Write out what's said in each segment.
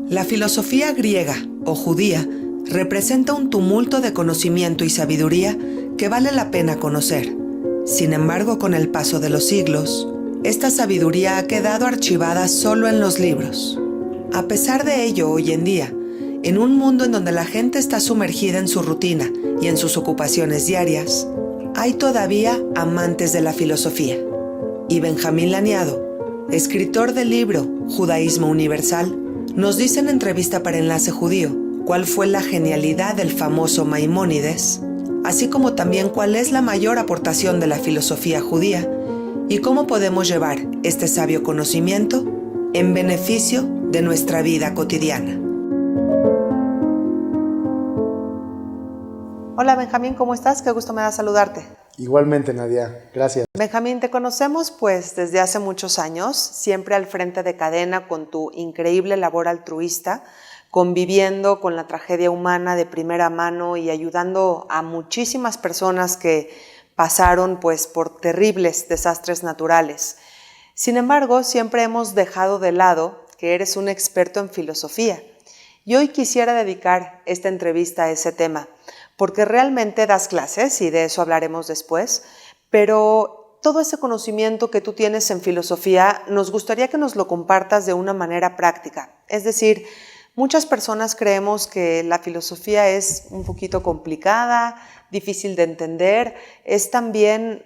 La filosofía griega o judía representa un tumulto de conocimiento y sabiduría que vale la pena conocer. Sin embargo, con el paso de los siglos, esta sabiduría ha quedado archivada solo en los libros. A pesar de ello, hoy en día, en un mundo en donde la gente está sumergida en su rutina y en sus ocupaciones diarias, hay todavía amantes de la filosofía. Y Benjamín Laniado, escritor del libro Judaísmo Universal, nos dice en entrevista para Enlace Judío cuál fue la genialidad del famoso Maimónides, así como también cuál es la mayor aportación de la filosofía judía y cómo podemos llevar este sabio conocimiento en beneficio de nuestra vida cotidiana. Hola Benjamín, ¿cómo estás? Qué gusto me da saludarte. Igualmente, Nadia, gracias. Benjamín, te conocemos pues desde hace muchos años, siempre al frente de cadena con tu increíble labor altruista, conviviendo con la tragedia humana de primera mano y ayudando a muchísimas personas que pasaron pues por terribles desastres naturales. Sin embargo, siempre hemos dejado de lado que eres un experto en filosofía. Y hoy quisiera dedicar esta entrevista a ese tema, porque realmente das clases, y de eso hablaremos después, pero todo ese conocimiento que tú tienes en filosofía nos gustaría que nos lo compartas de una manera práctica. Es decir, muchas personas creemos que la filosofía es un poquito complicada, difícil de entender, es también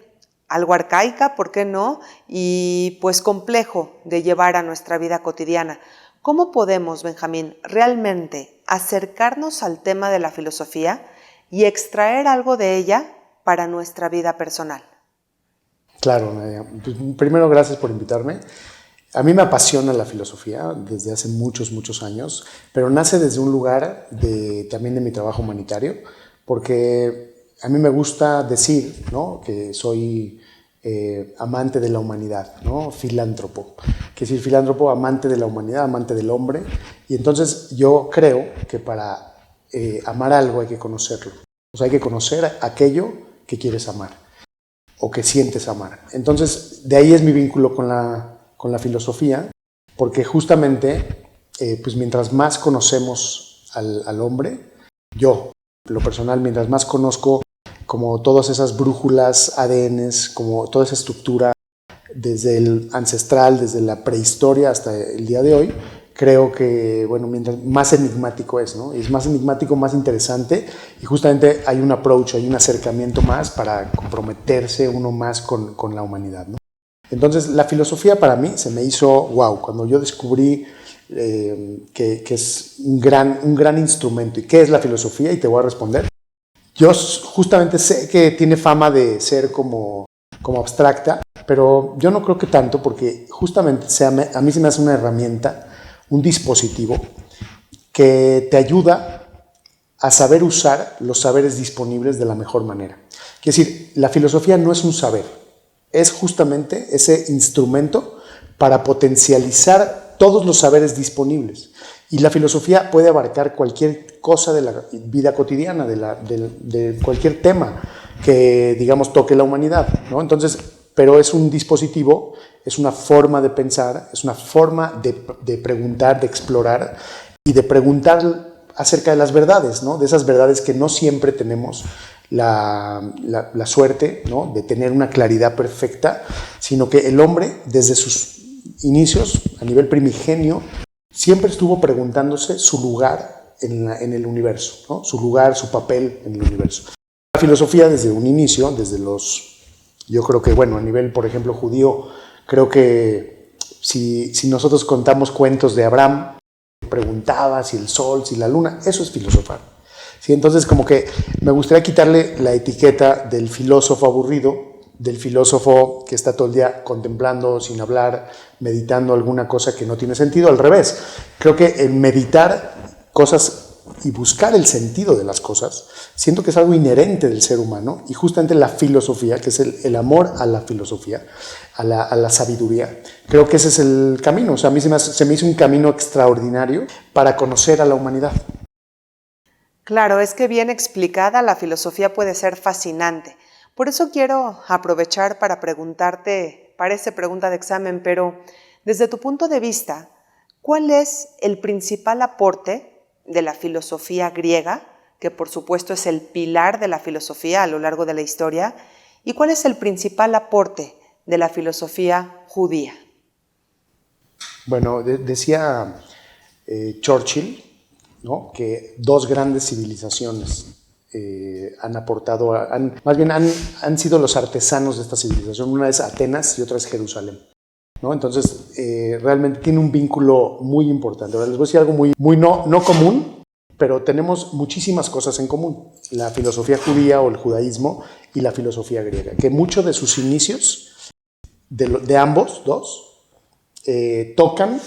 algo arcaica, ¿por qué no? Y pues complejo de llevar a nuestra vida cotidiana. ¿Cómo podemos, Benjamín, realmente acercarnos al tema de la filosofía y extraer algo de ella para nuestra vida personal? Claro, Nadia. Pues, primero, gracias por invitarme. A mí me apasiona la filosofía desde hace muchos años, pero nace desde un lugar también de mi trabajo humanitario, porque a mí me gusta decir, ¿no?, que soy amante de la humanidad, ¿no?, filántropo. Que decir filántropo, amante de la humanidad, amante del hombre. Y entonces yo creo que para amar algo hay que conocerlo. O sea, hay que conocer aquello que quieres amar o que sientes amar. Entonces, de ahí es mi vínculo con la filosofía, porque justamente, pues mientras más conocemos al hombre, yo, lo personal, mientras más conozco como todas esas brújulas, ADNs, como toda esa estructura desde el ancestral, desde la prehistoria hasta el día de hoy, creo que, bueno, mientras más enigmático es, ¿no? Es más enigmático, más interesante, y justamente hay un approach, hay un acercamiento más para comprometerse uno más con la humanidad, ¿no? Entonces, la filosofía para mí se me hizo wow, cuando yo descubrí que es un gran instrumento. ¿Y qué es la filosofía? Y te voy a responder. Yo justamente sé que tiene fama de ser como abstracta, pero yo no creo que tanto, porque justamente a mí se me hace una herramienta, un dispositivo que te ayuda a saber usar los saberes disponibles de la mejor manera. Quiere decir, la filosofía no es un saber, es justamente ese instrumento para potencializar todos los saberes disponibles. Y la filosofía puede abarcar cualquier cosa de la vida cotidiana, de cualquier tema que, digamos, toque la humanidad, ¿no? Entonces, pero es un dispositivo, es una forma de pensar, es una forma de preguntar, de explorar y de preguntar acerca de las verdades, ¿no? De esas verdades que no siempre tenemos la suerte, ¿no?, de tener una claridad perfecta, sino que el hombre, desde sus inicios, a nivel primigenio, siempre estuvo preguntándose su lugar en el universo, ¿no? Su lugar, su papel en el universo. La filosofía desde un inicio, yo creo que, bueno, a nivel, por ejemplo, judío, creo que si nosotros contamos cuentos de Abraham, preguntaba si el sol, si la luna, eso es filosofar. ¿Sí? Entonces, como que me gustaría quitarle la etiqueta del filósofo aburrido, del filósofo que está todo el día contemplando, sin hablar, meditando alguna cosa que no tiene sentido. Al revés, creo que el meditar cosas y buscar el sentido de las cosas, siento que es algo inherente del ser humano, y justamente la filosofía, que es el amor a la filosofía, a la sabiduría, creo que ese es el camino. O sea, a mí se me hizo un camino extraordinario para conocer a la humanidad. Claro, es que bien explicada la filosofía puede ser fascinante. Por eso quiero aprovechar para preguntarte, parece pregunta de examen, pero desde tu punto de vista, ¿Cuál es el principal aporte de la filosofía griega, que por supuesto es el pilar de la filosofía a lo largo de la historia, y cuál es el principal aporte de la filosofía judía? Bueno, decía Churchill, ¿no?, que dos grandes civilizaciones han aportado, han sido los artesanos de esta civilización. Una es Atenas y otra es Jerusalén, ¿no? Entonces, realmente tiene un vínculo muy importante. Ahora les voy a decir algo muy no común, pero tenemos muchísimas cosas en común. La filosofía judía o el judaísmo y la filosofía griega, que muchos de sus inicios, de ambos dos, tocan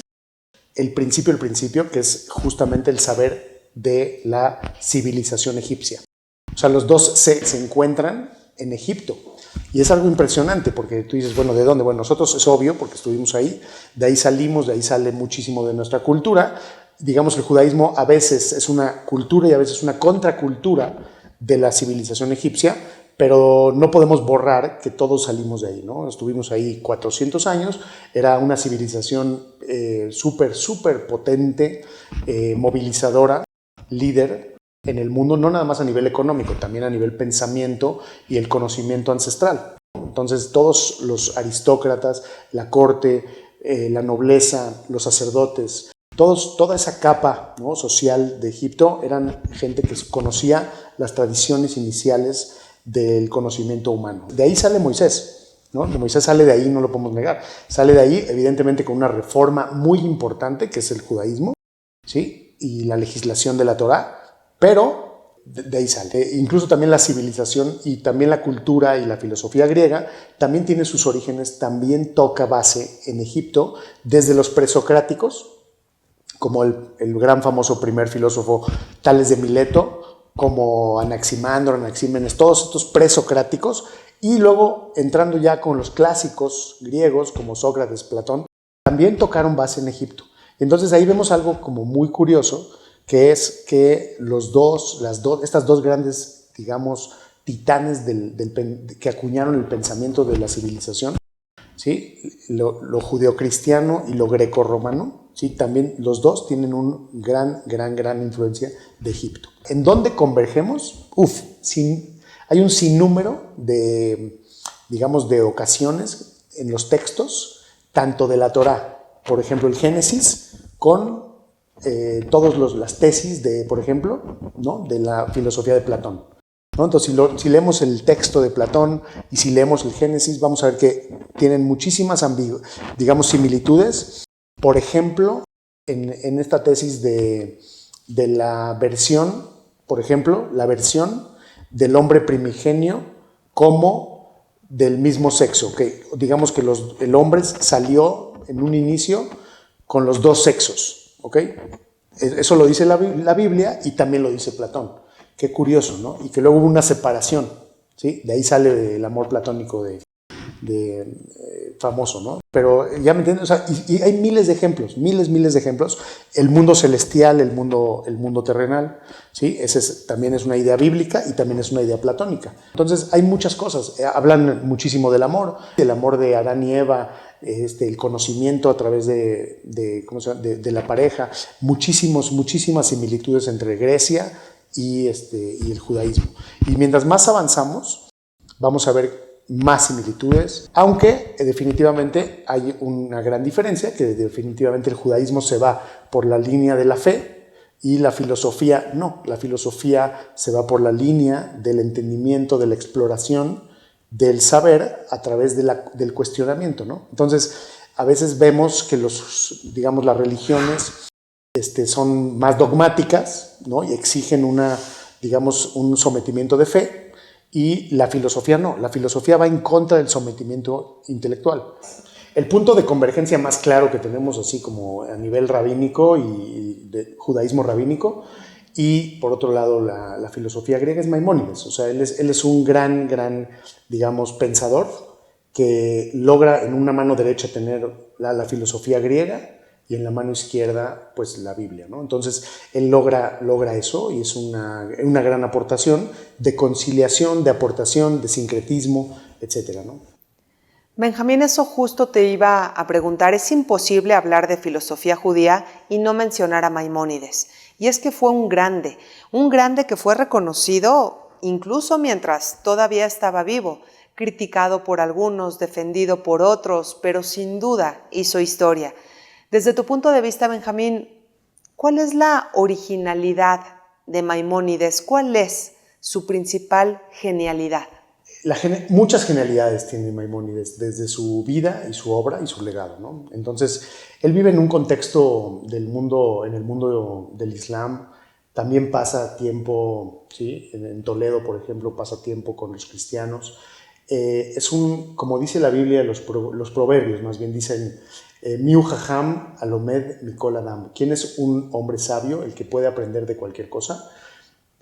el principio, que es justamente el saber de la civilización egipcia. O sea, los dos se encuentran en Egipto. Y es algo impresionante porque tú dices, bueno, ¿de dónde? Bueno, nosotros es obvio porque estuvimos ahí, de ahí salimos, de ahí sale muchísimo de nuestra cultura. Digamos, el judaísmo a veces es una cultura y a veces una contracultura de la civilización egipcia, pero no podemos borrar que todos salimos de ahí, ¿no? Estuvimos ahí 400 años, era una civilización súper potente, movilizadora, líder en el mundo, no nada más a nivel económico, también a nivel pensamiento y el conocimiento ancestral. Entonces todos los aristócratas, la corte, la nobleza, los sacerdotes, toda esa capa, ¿no?, social de Egipto eran gente que conocía las tradiciones iniciales del conocimiento humano. De ahí sale Moisés, ¿no? Moisés sale de ahí, no lo podemos negar. Sale de ahí, evidentemente, con una reforma muy importante, que es el judaísmo, ¿sí?, y la legislación de la Torá, pero de ahí sale. Incluso también la civilización y también la cultura y la filosofía griega también tiene sus orígenes, también toca base en Egipto, desde los presocráticos, como el gran famoso primer filósofo Tales de Mileto, como Anaximandro, Anaxímenes, todos estos presocráticos, y luego entrando ya con los clásicos griegos como Sócrates, Platón, también tocaron base en Egipto. Entonces ahí vemos algo como muy curioso, que es que estas dos grandes, digamos, titanes que acuñaron el pensamiento de la civilización, ¿sí?, lo judeocristiano y lo grecorromano, ¿sí?, también los dos tienen una gran influencia de Egipto. ¿En dónde convergemos? Hay un sinnúmero de, digamos, de ocasiones en los textos, tanto de la Torá, por ejemplo, el Génesis, con todas las tesis de, por ejemplo, ¿no?, de la filosofía de Platón, ¿no? Entonces, si leemos el texto de Platón y si leemos el Génesis, vamos a ver que tienen muchísimas, digamos, similitudes. Por ejemplo, en esta tesis de la versión, por ejemplo, la versión del hombre primigenio como del mismo sexo, que digamos que el hombre salió en un inicio con los dos sexos, ¿ok? Eso lo dice la Biblia y también lo dice Platón. Qué curioso, ¿no? Y que luego hubo una separación, ¿sí? De ahí sale el amor platónico famoso, ¿no? Pero ya me entiendes, o sea, y hay miles de ejemplos, miles de ejemplos. El mundo celestial, el mundo terrenal, ¿sí? También es una idea bíblica y también es una idea platónica. Entonces hay muchas cosas, hablan muchísimo del amor de Adán y Eva, el conocimiento a través de la pareja, muchísimas similitudes entre Grecia y el judaísmo. Y mientras más avanzamos, vamos a ver más similitudes, aunque definitivamente hay una gran diferencia, que definitivamente el judaísmo se va por la línea de la fe y la filosofía no. La filosofía se va por la línea del entendimiento, de la exploración, del saber a través del cuestionamiento, ¿no? Entonces, a veces vemos que digamos, las religiones son más dogmáticas, ¿no?, y exigen un sometimiento de fe, y la filosofía no. La filosofía va en contra del sometimiento intelectual. El punto de convergencia más claro que tenemos, así como a nivel rabínico y de judaísmo rabínico, y por otro lado la filosofía griega, es Maimónides. O sea, él es un gran, digamos, pensador que logra en una mano derecha tener la filosofía griega y en la mano izquierda, pues, la Biblia, ¿no? Entonces, él logra eso, y es una gran aportación de conciliación, de aportación, de sincretismo, etcétera, ¿no? Benjamín, eso justo te iba a preguntar. Es imposible hablar de filosofía judía y no mencionar a Maimónides. Y es que fue un grande que fue reconocido incluso mientras todavía estaba vivo, criticado por algunos, defendido por otros, pero sin duda hizo historia. Desde tu punto de vista, Benjamín, ¿cuál es la originalidad de Maimónides? ¿Cuál es su principal genialidad? Muchas genialidades tiene Maimónides, desde su vida y su obra y su legado, ¿no? Entonces, él vive en un contexto del mundo, en el mundo del Islam, también pasa tiempo, ¿sí? En Toledo, por ejemplo, pasa tiempo con los cristianos. Como dice la Biblia, los proverbios más bien dicen, Miu Jajam Alomed Mikol Adam. ¿Quién es un hombre sabio? El que puede aprender de cualquier cosa,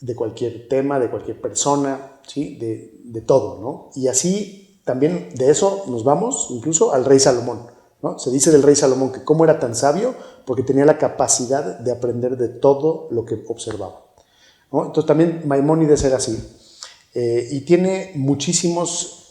de cualquier tema, de cualquier persona, ¿sí? de todo, ¿no? Y así también de eso nos vamos incluso al rey Salomón, ¿no? Se dice del rey Salomón que cómo era tan sabio porque tenía la capacidad de aprender de todo lo que observaba, ¿no? Entonces también Maimónides era así. Y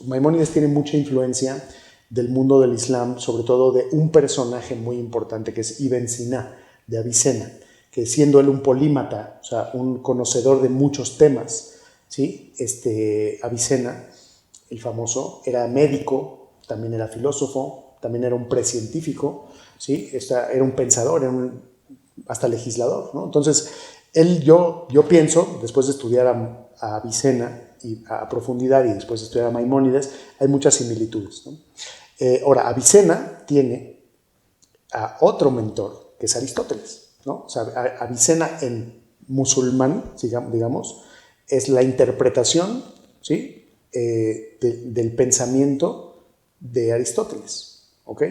Maimónides tiene mucha influencia del mundo del Islam, sobre todo de un personaje muy importante que es Ibn Sina, de Avicena, que siendo él un polímata, o sea, un conocedor de muchos temas, ¿sí? Avicena, el famoso, era médico, también era filósofo, también era un precientífico, ¿sí? Era un pensador, era hasta legislador, ¿no? Entonces, yo pienso, después de estudiar a Avicena y a profundidad y después de estudiar a Maimónides, hay muchas similitudes, ¿no? Ahora, Avicena tiene a otro mentor, que es Aristóteles, ¿no? O sea, Avicena en musulmán, digamos, es la interpretación, ¿sí? Del pensamiento de Aristóteles, ¿ok?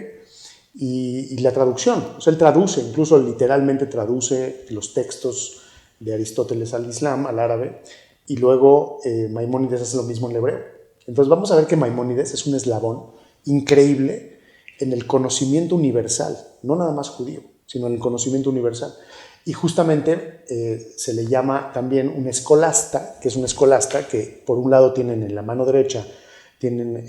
Y la traducción, o sea, él traduce, incluso literalmente traduce los textos de Aristóteles al Islam, al árabe, y luego Maimónides hace lo mismo en hebreo. Entonces vamos a ver que Maimónides es un eslabón increíble en el conocimiento universal, no nada más judío, sino en el conocimiento universal. Y justamente se le llama también un escolasta, que es un escolasta que por un lado tienen en la mano derecha tienen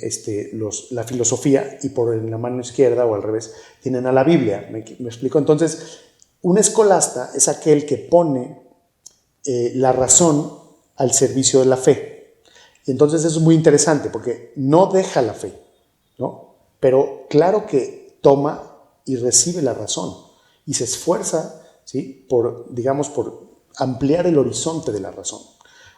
la filosofía y en la mano izquierda o al revés tienen a la Biblia. ¿Me explico? Entonces, un escolasta es aquel que pone la razón al servicio de la fe. Y entonces eso es muy interesante porque no deja la fe, ¿no? Pero claro que toma y recibe la razón y se esfuerza, ¿sí? por ampliar el horizonte de la razón,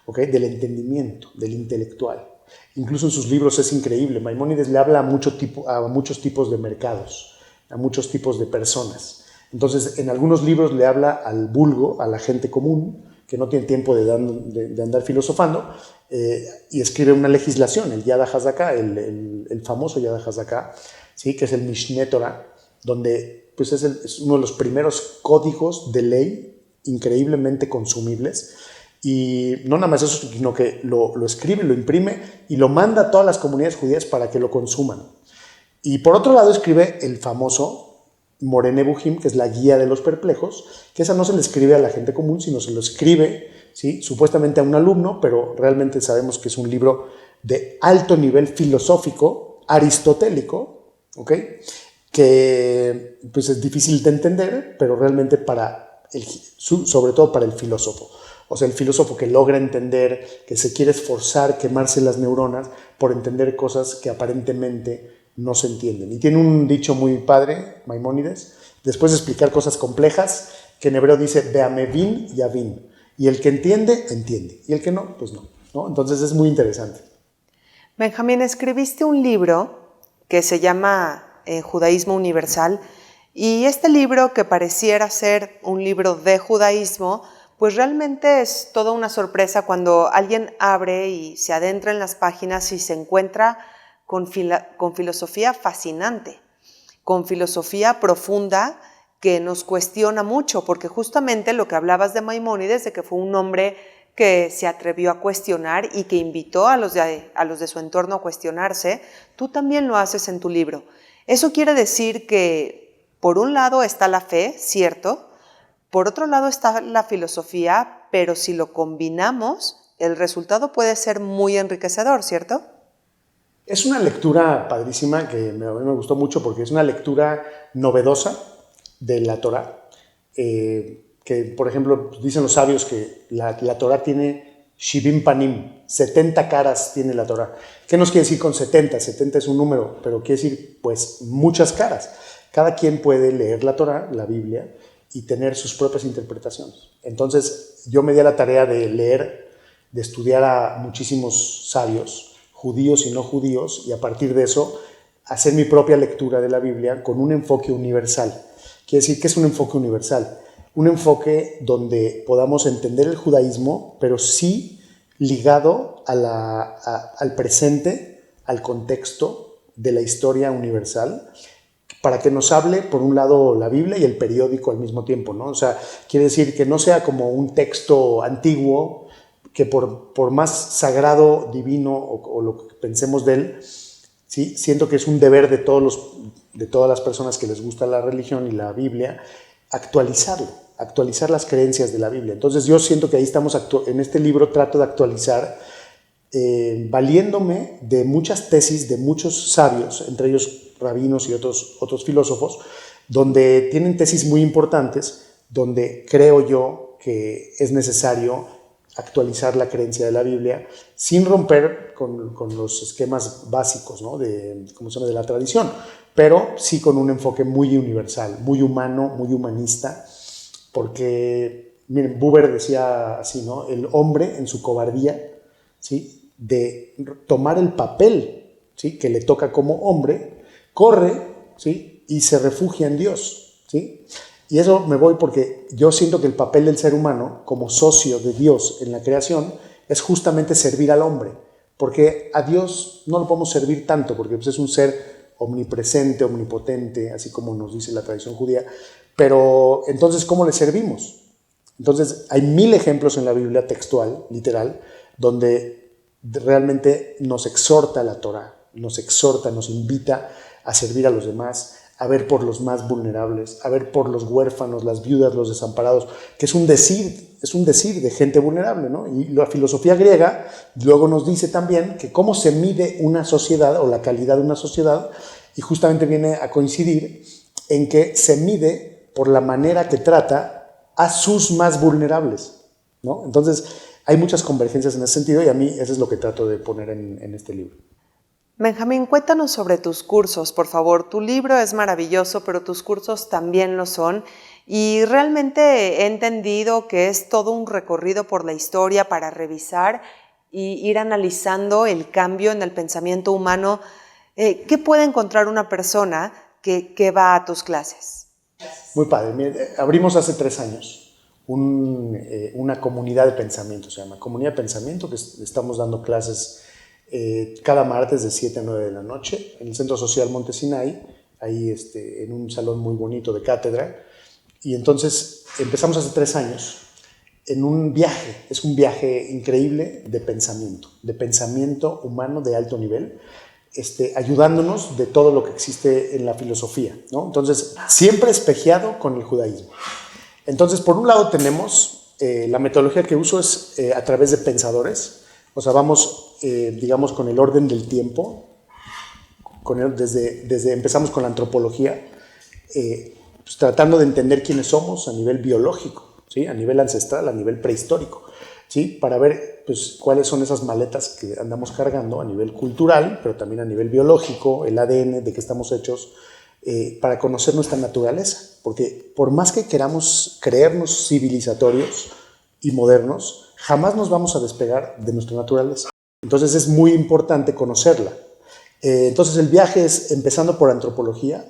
¿okay? Del entendimiento, del intelectual. Incluso en sus libros es increíble. Maimónides le habla a muchos tipos de mercados, a muchos tipos de personas. Entonces, en algunos libros le habla al vulgo, a la gente común, que no tiene tiempo de andar filosofando, y escribe una legislación, el Yad HaZaká, el famoso Yad HaZaká, ¿sí? Que es el Mishneh Torah, donde pues, es uno de los primeros códigos de ley increíblemente consumibles. Y no nada más eso, sino que lo escribe, lo imprime y lo manda a todas las comunidades judías para que lo consuman. Y por otro lado escribe el famoso Moreh Nevuchim, que es la guía de los perplejos, que esa no se le escribe a la gente común, sino se lo escribe, ¿sí? Supuestamente a un alumno, pero realmente sabemos que es un libro de alto nivel filosófico, aristotélico, ¿ok? Que pues es difícil de entender, pero realmente sobre todo para el filósofo. O sea, el filósofo que logra entender, que se quiere esforzar, quemarse las neuronas por entender cosas que aparentemente no se entienden. Y tiene un dicho muy padre, Maimónides, después de explicar cosas complejas, que en hebreo dice, Beamevin y Avin. Y el que entiende, entiende. Y el que no, pues no. Entonces es muy interesante. Benjamín, escribiste un libro que se llama Judaísmo Universal, y este libro, que pareciera ser un libro de judaísmo, pues realmente es toda una sorpresa cuando alguien abre y se adentra en las páginas y se encuentra con filosofía fascinante, con filosofía profunda que nos cuestiona mucho, porque justamente lo que hablabas de Maimónides, de que fue un hombre que se atrevió a cuestionar y que invitó a los de su entorno a cuestionarse, tú también lo haces en tu libro. Eso quiere decir que, por un lado está la fe, ¿cierto? Por otro lado está la filosofía, pero si lo combinamos, el resultado puede ser muy enriquecedor, ¿cierto? Es una lectura padrísima que a mí me gustó mucho porque es una lectura novedosa de la Torá. Que, por ejemplo, dicen los sabios que la Torá tiene Shivim Panim, 70 caras tiene la Torá. ¿Qué nos quiere decir con 70? 70 es un número, pero quiere decir, pues, muchas caras. Cada quien puede leer la Torá, la Biblia, y tener sus propias interpretaciones. Entonces, yo me di a la tarea de leer, de estudiar a muchísimos sabios, judíos y no judíos, y a partir de eso, hacer mi propia lectura de la Biblia con un enfoque universal. Quiere decir que es un enfoque universal, un enfoque donde podamos entender el judaísmo, pero sí ligado al presente, al contexto de la historia universal, para que nos hable, por un lado, la Biblia y el periódico al mismo tiempo, ¿no? O sea, quiere decir que no sea como un texto antiguo, que por más sagrado, divino o lo que pensemos de él, ¿sí? Siento que es un deber de todas las personas que les gusta la religión y la Biblia, actualizar las creencias de la Biblia. Entonces yo siento que ahí estamos, en este libro trato de actualizar, valiéndome de muchas tesis de muchos sabios, entre ellos rabinos y otros filósofos, donde tienen tesis muy importantes, donde creo yo que es necesario actualizar la creencia de la Biblia sin romper con los esquemas básicos, ¿no? de la tradición, pero sí con un enfoque muy universal, muy humano, muy humanista, porque, miren, Buber decía así, ¿no? El hombre en su cobardía, ¿sí? De tomar el papel, ¿sí? Que le toca como hombre, corre, ¿sí? Y se refugia en Dios, ¿sí? Y eso me voy porque yo siento que el papel del ser humano como socio de Dios en la creación es justamente servir al hombre, porque a Dios no lo podemos servir tanto, porque pues, es un ser omnipresente, omnipotente, así como nos dice la tradición judía, pero entonces, ¿cómo le servimos? Entonces, hay 1000 ejemplos en la Biblia textual, literal, donde realmente nos exhorta la Torá, nos exhorta, nos invita a servir a los demás, a ver por los más vulnerables, a ver por los huérfanos, las viudas, los desamparados, que es un decir de gente vulnerable, ¿no? Y la filosofía griega luego nos dice también que cómo se mide una sociedad o la calidad de una sociedad, y justamente viene a coincidir en que se mide por la manera que trata a sus más vulnerables, ¿no? Entonces, hay muchas convergencias en ese sentido y a mí eso es lo que trato de poner en este libro. Benjamín, cuéntanos sobre tus cursos, por favor. Tu libro es maravilloso, pero tus cursos también lo son. Y realmente he entendido que es todo un recorrido por la historia para revisar y ir analizando el cambio en el pensamiento humano. ¿Qué puede encontrar una persona que va a tus clases? Muy padre. Mire, abrimos hace 3 años una comunidad de pensamiento, se llama Comunidad de Pensamiento, que estamos dando clases cada martes de 7 a 9 de la noche en el Centro Social Monte Sinai, ahí en un salón muy bonito de cátedra. Y entonces empezamos hace 3 años en un viaje, es un viaje increíble de pensamiento humano de alto nivel, ayudándonos de todo lo que existe en la filosofía, ¿no? Entonces, siempre espejeado con el judaísmo. Entonces, por un lado tenemos, la metodología que uso es a través de pensadores, o sea, vamos, digamos, con el orden del tiempo, empezamos con la antropología, pues, tratando de entender quiénes somos a nivel biológico, ¿sí? A nivel ancestral, a nivel prehistórico, ¿sí? Para ver pues, cuáles son esas maletas que andamos cargando a nivel cultural, pero también a nivel biológico, el ADN, de qué estamos hechos, para conocer nuestra naturaleza. Porque por más que queramos creernos civilizatorios y modernos, jamás nos vamos a despegar de nuestra naturaleza. Entonces es muy importante conocerla. Entonces el viaje es empezando por antropología,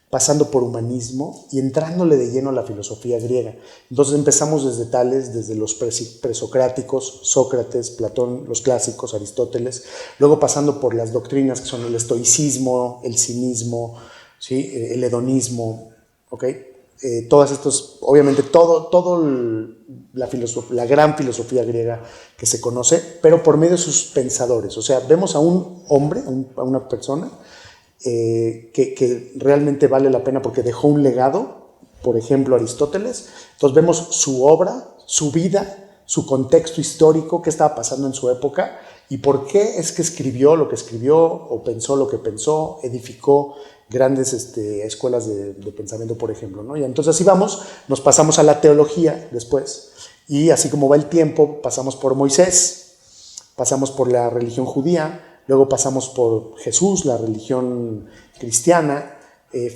pasando por humanismo y entrándole de lleno a la filosofía griega. Entonces empezamos desde los presocráticos, Sócrates, Platón, los clásicos, Aristóteles, luego pasando por las doctrinas que son el estoicismo, el cinismo, ¿sí? El hedonismo, ¿ok? Todas estos, obviamente la gran filosofía griega que se conoce, pero por medio de sus pensadores. O sea, vemos a un hombre, a una persona, que realmente vale la pena porque dejó un legado, por ejemplo Aristóteles. Entonces vemos su obra, su vida, su contexto histórico, qué estaba pasando en su época, y por qué es que escribió lo que escribió o pensó lo que pensó, edificó grandes escuelas de pensamiento, por ejemplo, ¿no? Y entonces así vamos, nos pasamos a la teología después, y así como va el tiempo, pasamos por Moisés, pasamos por la religión judía, luego pasamos por Jesús, la religión cristiana,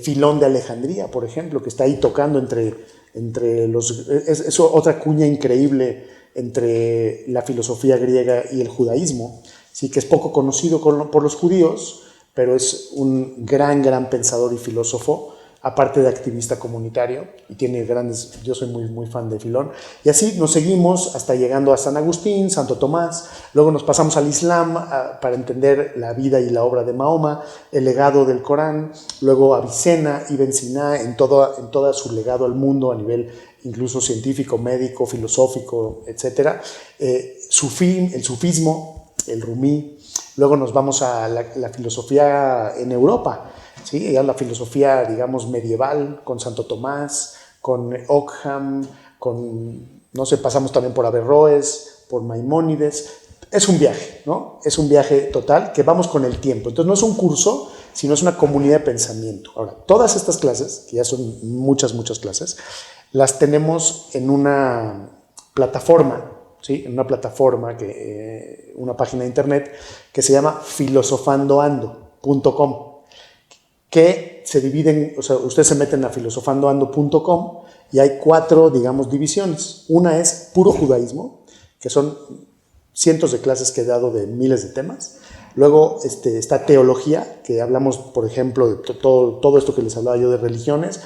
Filón de Alejandría, por ejemplo, que está ahí tocando entre los... Es otra cuña increíble entre la filosofía griega y el judaísmo, ¿sí? Que es poco conocido por los judíos, pero es un gran pensador y filósofo, aparte de activista comunitario, y tiene grandes... Yo soy muy fan de Filón, y así nos seguimos hasta llegando a San Agustín, Santo Tomás, luego nos pasamos al Islam para entender la vida y la obra de Mahoma, el legado del Corán, luego Avicena, Ibn Sina, en todo su legado al mundo a nivel incluso científico, médico, filosófico, etc. El sufismo, el Rumí. Luego nos vamos a la filosofía en Europa, ¿sí? Ya la filosofía, digamos, medieval, con Santo Tomás, con Ockham, no sé, pasamos también por Averroes, por Maimónides. Es un viaje, ¿no? Es un viaje total que vamos con el tiempo. Entonces no es un curso, sino es una comunidad de pensamiento. Ahora, todas estas clases, que ya son muchas clases, las tenemos en una plataforma, ¿sí? En una plataforma, una página de internet que se llama filosofandoando.com, que se dividen, o sea, ustedes se meten a filosofandoando.com y hay 4, digamos, divisiones. Una es puro judaísmo, que son cientos de clases que he dado de miles de temas. Luego está teología, que hablamos, por ejemplo, de todo esto que les hablaba yo de religiones,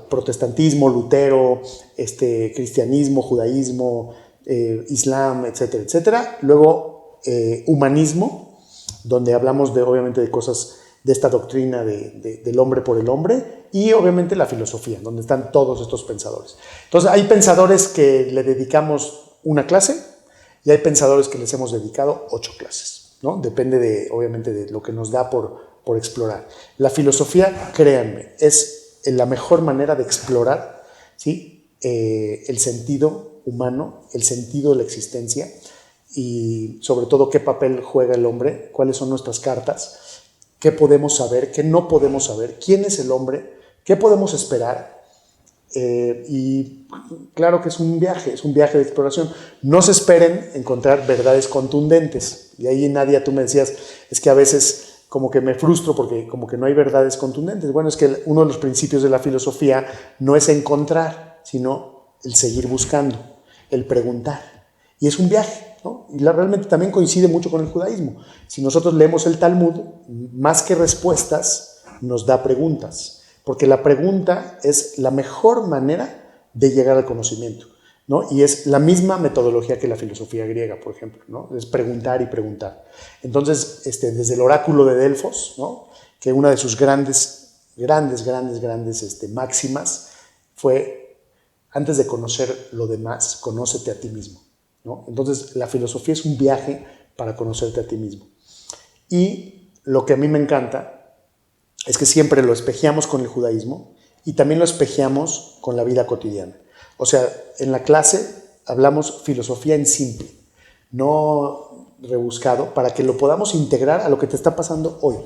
protestantismo, Lutero, cristianismo, judaísmo, islam, etcétera, etcétera. Luego humanismo, donde hablamos obviamente de cosas de esta doctrina del hombre por el hombre, y obviamente la filosofía, donde están todos estos pensadores. Entonces hay pensadores que le dedicamos una clase y hay pensadores que les hemos dedicado 8 clases, ¿no? Depende obviamente de lo que nos da por explorar. La filosofía, créanme, es la mejor manera de explorar, ¿sí? El sentido humano, el sentido de la existencia y sobre todo qué papel juega el hombre, cuáles son nuestras cartas, qué podemos saber, qué no podemos saber, quién es el hombre, qué podemos esperar. Y claro que es un viaje de exploración. No se esperen encontrar verdades contundentes. Y ahí, Nadia, tú me decías, es que a veces como que me frustro porque como que no hay verdades contundentes. Bueno, es que uno de los principios de la filosofía no es encontrar, sino el seguir buscando, el preguntar. Y es un viaje, ¿no? Y realmente también coincide mucho con el judaísmo. Si nosotros leemos el Talmud, más que respuestas, nos da preguntas. Porque la pregunta es la mejor manera de llegar al conocimiento, ¿no? Y es la misma metodología que la filosofía griega, por ejemplo, ¿no? Es preguntar y preguntar. Entonces, desde el oráculo de Delfos, ¿no? Que una de sus grandes máximas fue: antes de conocer lo demás, conócete a ti mismo, ¿no? Entonces, la filosofía es un viaje para conocerte a ti mismo. Y lo que a mí me encanta es que siempre lo espejeamos con el judaísmo y también lo espejeamos con la vida cotidiana. O sea, en la clase hablamos filosofía en simple, no rebuscado, para que lo podamos integrar a lo que te está pasando hoy.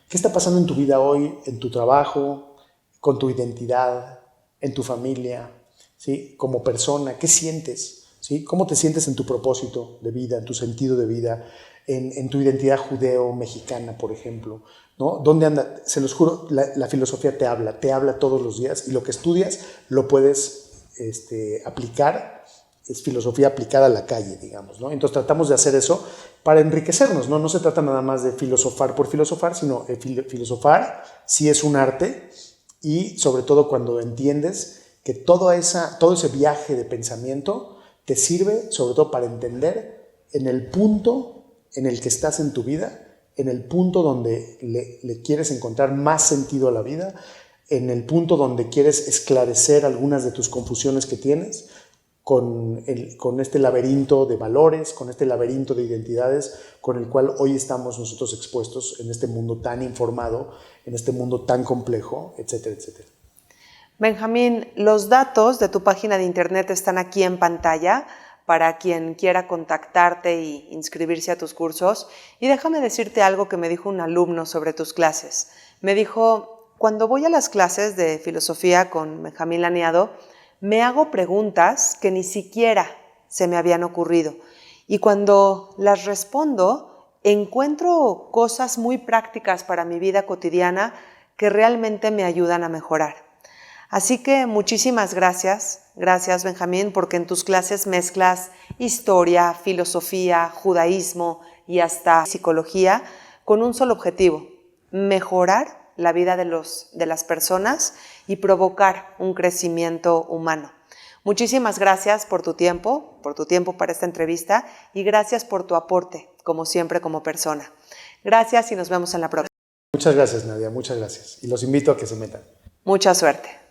¿Qué está pasando en tu vida hoy, en tu trabajo, con tu identidad, en tu familia, ¿sí? Como persona? ¿Qué sientes? ¿Sí? ¿Cómo te sientes en tu propósito de vida, en tu sentido de vida, en tu identidad judeo-mexicana, por ejemplo, ¿no? ¿Dónde anda? Se los juro, la filosofía te habla todos los días, y lo que estudias lo puedes aplicar. Es filosofía aplicada a la calle, digamos, ¿no? Entonces tratamos de hacer eso para enriquecernos, ¿no? No se trata nada más de filosofar por filosofar, sino filosofar sí es un arte, y sobre todo cuando entiendes que todo ese viaje de pensamiento te sirve sobre todo para entender en el punto en el que estás en tu vida, en el punto donde le quieres encontrar más sentido a la vida, en el punto donde quieres esclarecer algunas de tus confusiones que tienes con este laberinto de valores, con este laberinto de identidades con el cual hoy estamos nosotros expuestos en este mundo tan informado, en este mundo tan complejo, etcétera, etcétera. Benjamín, los datos de tu página de internet están aquí en pantalla para quien quiera contactarte e inscribirse a tus cursos. Y déjame decirte algo que me dijo un alumno sobre tus clases. Me dijo, cuando voy a las clases de filosofía con Benjamín Laniado, me hago preguntas que ni siquiera se me habían ocurrido. Y cuando las respondo, encuentro cosas muy prácticas para mi vida cotidiana que realmente me ayudan a mejorar. Así que muchísimas gracias Benjamín, porque en tus clases mezclas historia, filosofía, judaísmo y hasta psicología con un solo objetivo: mejorar la vida de las personas y provocar un crecimiento humano. Muchísimas gracias por tu tiempo para esta entrevista y gracias por tu aporte, como siempre, como persona. Gracias y nos vemos en la próxima. Muchas gracias, Nadia, muchas gracias. Y los invito a que se metan. Mucha suerte.